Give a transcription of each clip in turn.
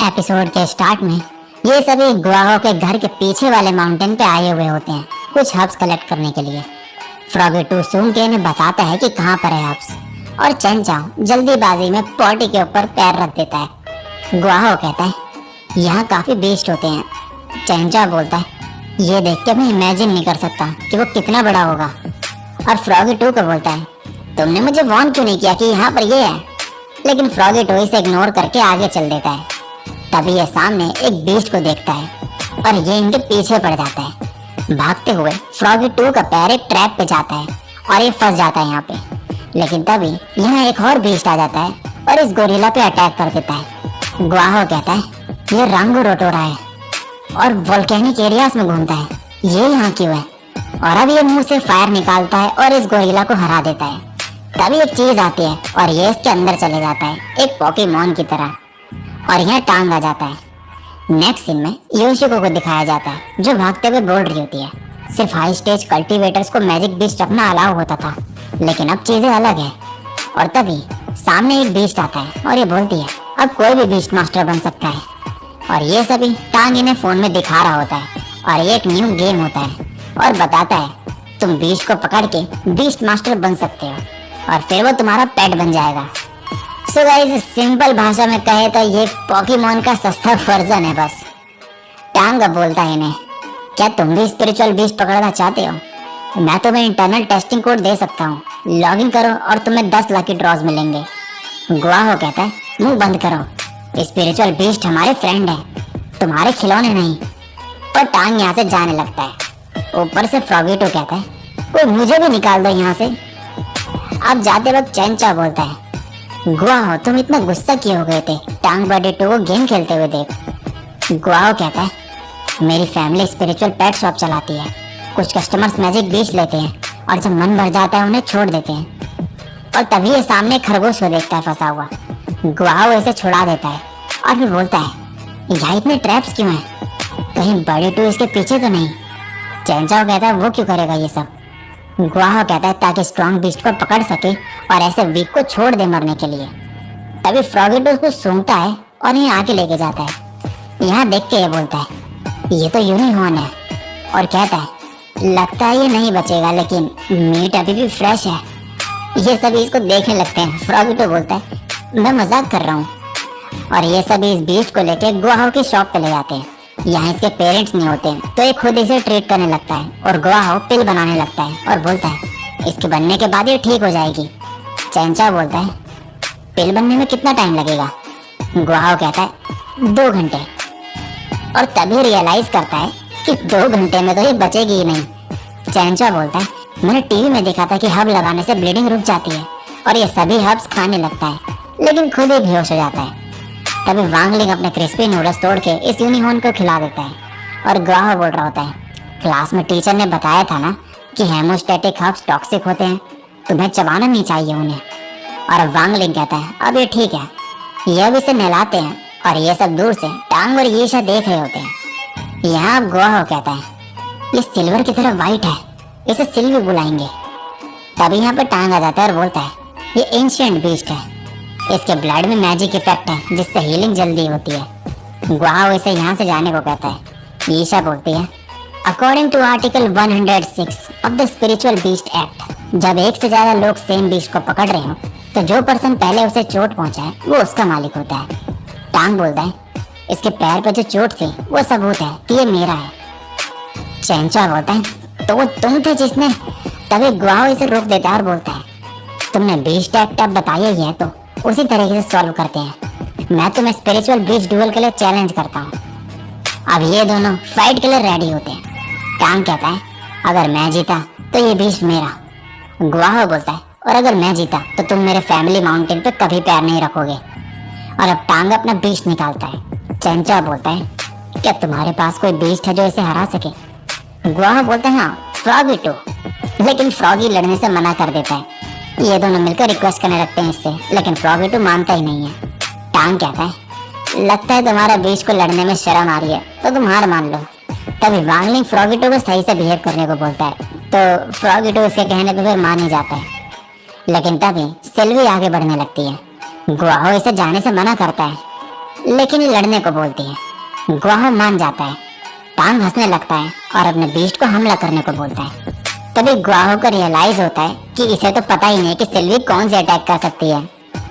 Episode के start में ये सभी गुआहो के घर के पीछे वाले माउंटेन पे आए हुए होते हैं कुछ हर्ब्स कलेक्ट करने के लिए। फ्रॉगी टू सूंघ के इन्हें बताता है कि कहाँ पर है हर्ब्स, और चैन चाओ जल्दीबाजी में पॉटी के ऊपर पैर रख देता है। गुआहो कहता है यहाँ काफी बीस्ट होते हैं। चैन चाओ बोलता है ये देख के मैं इमेजिन नहीं कर सकता कि वो कितना बड़ा होगा। और फ्रॉगी टू को बोलता है तुमने मुझे वार्न क्यों नहीं किया कि यहाँ पर ये है। लेकिन फ्रॉगी टू इसे इग्नोर करके आगे चल देता है। तभी ये सामने एक बीस्ट को देखता है और ये इनके पीछे पड़ जाता है। भागते हुए फ्रॉगी टू का पैर एक ट्रैप पे जाता है और ये फंस जाता है यहाँ पे। लेकिन तभी यहाँ एक और बीस्ट आ जाता है और इस गोरिल्ला पे अटैक कर देता है। गुआहो कहता है ये रंगो रोटोरा है और वोल्केनिक एरियाज में घूमता है, ये यहाँ क्यों है। और अब ये मुंह से फायर निकालता है और इस गोरिल्ला को हरा देता है। तभी एक चीज आती है और ये इसके अंदर चले जाता है एक पोकेमॉन की तरह, और यहाँ टांग आ जाता है। नेक्स्ट सीन में योशिको को दिखाया जाता है जो भागते हुए बोल रही होती है सिर्फ हाई स्टेज कल्टीवेटर्स को मैजिक बीस्ट अपना अलाउ होता था, लेकिन अब चीजें अलग है। और तभी सामने एक बीस्ट आता है और ये बोलती है अब कोई भी बीस्ट मास्टर बन सकता है। और ये सभी टांग इन्हें फोन में दिखा रहा होता है और ये एक न्यू गेम होता है और बताता है तुम बीस्ट को पकड़ के बीस्ट मास्टर बन सकते हो और फिर वो तुम्हारा पेट बन जाएगा। सो गाइस सिंपल भाषा में कहे तो ये पोकेमॉन का सस्ता वर्जन है बस। टांग अब बोलता है इन्हें क्या तुम भी स्पिरिचुअल बीस्ट पकड़ना चाहते हो, मैं तुम्हें इंटरनल टेस्टिंग कोड दे सकता हूँ, लॉग इन करो और तुम्हें 10 लकी ड्रॉज मिलेंगे। गुआहो कहता है मुंह बंद करो, स्पिरिचुअल बीस्ट हमारे फ्रेंड है, तुम्हारे खिलौने नहीं। और टांग यहाँ से जाने लगता है। ऊपर से फ्रॉगी टू कहता है कोई मुझे भी निकाल दो यहाँ से। अब जाते वक्त चैन चाओ बोलता है गुआहो तुम इतना गुस्सा क्यों हो गए थे टांग बॉडी टू को गेम खेलते हुए देख। गुआहो कहता है मेरी फैमिली स्पिरिचुअल पेट शॉप चलाती है, कुछ कस्टमर्स मैजिक बीस्ट लेते हैं और जब मन भर जाता है उन्हें छोड़ देते हैं। और तभी ये सामने खरगोश को देखता है फंसा हुआ। गुआहो इसे छुड़ा देता है और फिर बोलता है यहाँ इतने ट्रैप्स क्यों हैं, कहीं बॉडी टू इसके पीछे तो नहीं। चैन चाओ कहता है वो क्यों करेगा ये सब। गुआहो कहता है ताकि स्ट्रॉन्ग बीस्ट को पकड़ सके और ऐसे वीक को छोड़ दे मरने के लिए। तभी फ्रॉगी टू उसको सूंघता है और ये आके लेके जाता है। यहाँ देख के ये बोलता है ये तो यूनिहॉर्न है और कहता है लगता है ये नहीं बचेगा लेकिन मीट अभी भी फ्रेश है। ये सभी इसको देखने लगते हैं। फ्रॉगी टू बोलता है मैं मजाक कर रहा हूँ। और ये सभी इस बीस्ट को लेके गुआहो की शॉप पे ले जाते हैं। यहाँ इसके पेरेंट्स नहीं होते तो ये खुद इसे ट्रीट करने लगता है और गुआहो पिल बनाने लगता है और बोलता है इसके बनने के बाद ये ठीक हो जाएगी। चैन चाओ बोलता है पिल बनने में कितना टाइम लगेगा। गुआहो कहता है 2 घंटे। और तभी रियलाइज करता है कि 2 घंटे में तो ये बचेगी ही नहीं। चैन चाओ बोलता है मैंने टीवी में देखा था कि हब लगाने से ब्लीडिंग रुक जाती है और ये सभी हब्स खाने लगता है लेकिन खुद ही बेहोश हो जाता है। तभी वांगलिंग अपने क्रिस्पी नूडल्स तोड़ के इस यूनिहॉर्न को खिला देता है और गुआहो बोल रहा होता है क्लास में टीचर ने बताया था ना कि हेमोस्टेटिक हब्स टॉक्सिक होते हैं, तुम्हें चबाना नहीं चाहिए उन्हें। और वांगलिंग कहता है अब ये ठीक है। ये अब इसे नहलाते हैं और ये सब दूर से टांग और यीशा देख रहे होते हैं। यहाँ अब गुआहो कहता है ये सिल्वर की तरह वाइट है, इसे सिल्वी बुलाएंगे। तभी यहाँ पे टांग आ जाता है और बोलता है ये एंशिएंट बीस्ट है, इसके ब्लड में मैजिक इफेक्ट है जिससे हीलिंग जल्दी होती है। गुआहो इसे यहाँ से जाने को कहता है। यीशा बोलती है according to article 106 of the spiritual beast act जब एक से ज्यादा लोग सेम बीस्ट को पकड़ रहे हो तो जो पर्सन पहले उसे चोट पहुंचाए वो उसका मालिक होता है। टांग बोलता है इसके पैर पे जो चोट थी वो सबूत है कि ये मेरा है। चैन चाओ बोलता है तो वो तुम थे जिसने। तभी गुआहो इसे रोक देता है और बोलता है तुमने बीस्ट एक्ट अब बताया ही है तो उसी तरीके से सॉल्व करते हैं। मैं तुम्हें स्पिरिचुअल बीस्ट डुएल के लिए चैलेंज करता हूँ। अब ये दोनों फाइट के लिए रेडी होते हैं। टांग कहता है अगर मैं जीता तो ये बीस्ट मेरा। गुआहो बोलता है और अगर मैं जीता तो तुम मेरे फैमिली माउंटेन पे कभी पैर नहीं रखोगे। और अब टांग अपना बीस्ट निकालता है। चैन चाओ बोलता है क्या तुम्हारे पास कोई बीस्ट है जो इसे हरा सके। गुआहो बोलता है हाँ फ्रॉगी टू, लेकिन फ्रॉगी लड़ने से मना कर देता है। ये दोनों मिलकर रिक्वेस्ट करने लगते हैं इससे, लेकिन फ्रॉगी टू मानता ही नहीं है। टांग कहता है लगता है तुम्हारा बीस्ट को लड़ने में शर्म आ रही है तो तुम हार मान लो। तभी वांगलिंग फ्रॉगी टू को सही से बिहेव करने को बोलता है तो फ्रॉगी टू इसके कहने पर फिर मान ही जाता है। लेकिन तभी सिल्वी आगे बढ़ने लगती है। गुआहो इसे जाने से मना करता है लेकिन ये लड़ने को बोलती है। गुआहो मान जाता है। टांग हंसने लगता है और अपने बीस्ट को हमला करने को बोलता है। तभी गुआहो को रियलाइज होता है कि इसे तो पता ही नहीं कि सिल्वी कौन से अटैक कर सकती है।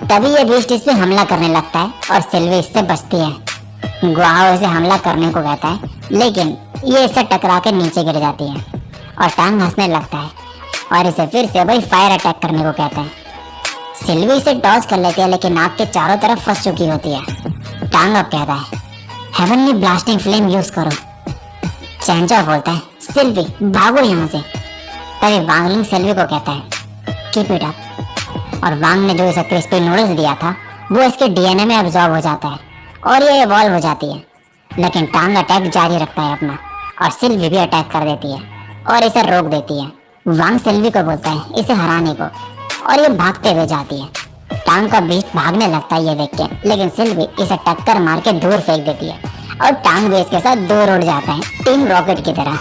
तभी ये बीस्ट इस पे हमला करने लगता है और सिल्वी इससे बचती है। गुआहो इसे हमला करने को कहता है, लेकिन ये इससे टकरा के नीचे गिर जाती है और टांग हंसने लगता है और इसे फिर से वही फायर अटैक करने को कहता है। सिल्वी इसे डॉज कर लेती है, लेकिन नाक के चारों तरफ फंस चुकी होती है। टांग अब कहता है, हेवनली ब्लास्टिंग फ्लेम यूज करो। चैनचो बोलता है, सिल्वी भागो यहाँ से। तभी वांगलिंग सिल्वी को कहता है, कीप इट अप। और वांग ने जो इसे क्रिस्पी नूडल्स दिया था वो इसके डीएनए में अब्सॉर्ब हो जाता है और ये इवॉल्व हो जाती है। लेकिन टांग अटैक जारी रखता है अपना और सिल्वी भी अटैक कर देती है और इसे रोक देती है। वांग सिल्वी को बोलता है इसे हराने को और ये भागते हुए जाती है। टांग का बीस्ट भागने लगता है ये देख के, लेकिन सिल्वी इसे टक्कर मार के दूर फेंक देती है और टांग भी इसके साथ दूर उड़ जाता है, टीम रॉकेट की तरह।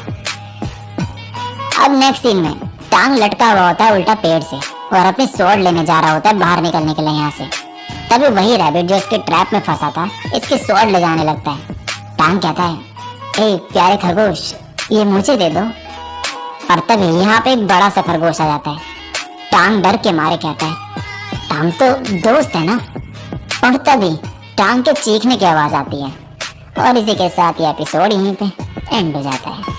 अब नेक्स्ट सीन में टांग लटका हुआ होता है उल्टा पेड़ से और अपनी स्वॉर्ड लेने जा रहा होता है बाहर निकलने के लिए यहाँ से। तभी वही रैबिट जो इसके ट्रैप में फंसा था इसकी स्वॉर्ड ले जाने लगता है। टांग कहता है, ए प्यारे खरगोश, ये मुझे दे दो। और तभी यहाँ पे एक बड़ा सा खरगोश आ जाता है। टांग डर के मारे कहता है, टांग तो दोस्त है ना। और तभी टांग के चीखने की आवाज आती है और इसी के साथ ये एपिसोड यहीं पे एंड हो जाता है।